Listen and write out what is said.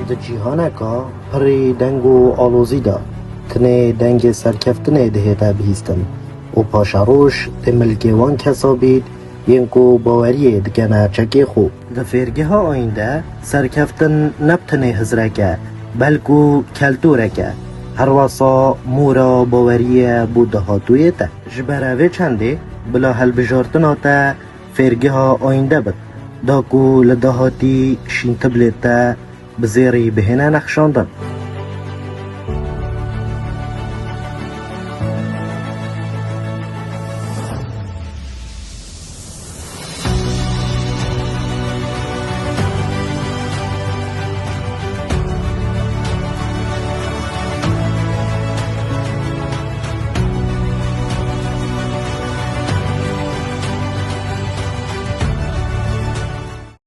د جیهانکا پری دنگ و آلوزی دا تنه دنگ سرکفتنه دهیتا بهیستن و پاشاروش ده ملکیوان کسا بید ینکو باوریه دکنه چکی خو ده فرگه ها آینده سرکفتن نبتنه هزرکه بلکو کلتورکه هر واسا مورا باوریه بوده هاتویه تا جبراوه چنده بلا هل بجارتنا تا فرگه ها آینده بد داکو لدهاتی شین تبلیتا بزیری بهنه نخشاندن